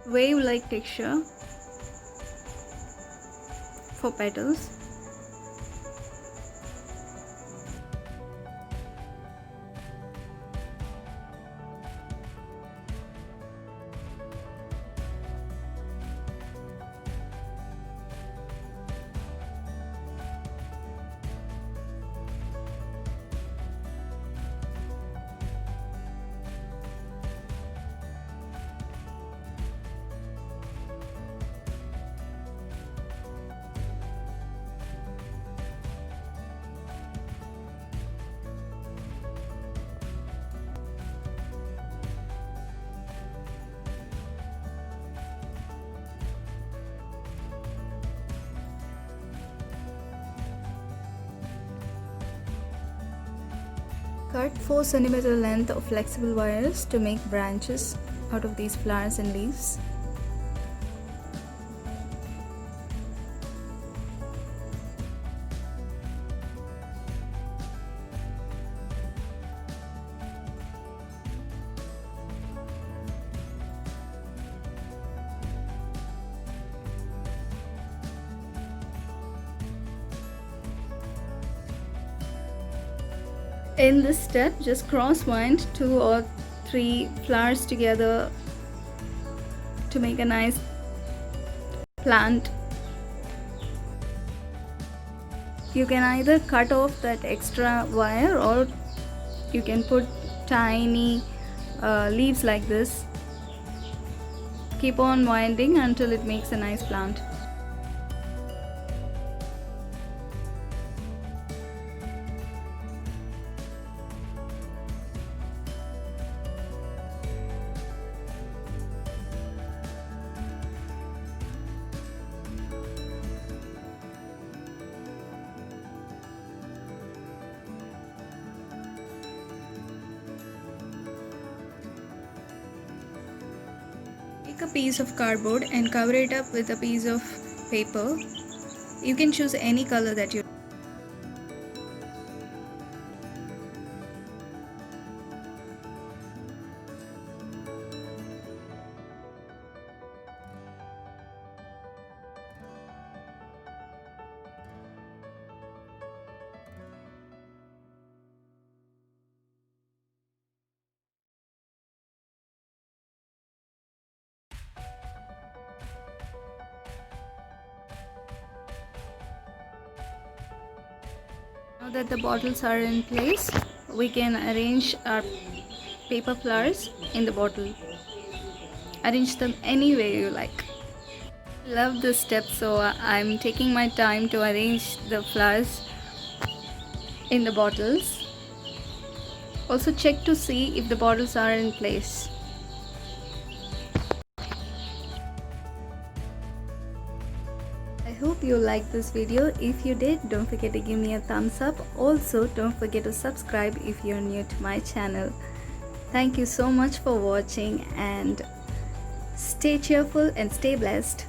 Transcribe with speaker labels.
Speaker 1: wave-like texture for petals. Cut 4 cm length of flexible wires to make branches out of these flowers and leaves. In this step, just cross-wind 2 or 3 flowers together to make a nice plant. You can either cut off that extra wire or you can put tiny leaves like this. Keep on winding until it makes a nice plant. Take a piece of cardboard and cover it up with a piece of paper. You can choose any color that you Now that the bottles are in place, we can arrange our paper flowers in the bottle. Arrange them any way you like. Love this step, so I'm taking my time to arrange the flowers in the bottles. Also check to see if the bottles are in place. I hope you liked this video. If you did, don't forget to give me a thumbs up. Also, don't forget to subscribe if you're new to my channel. Thank you so much for watching and stay cheerful and stay blessed.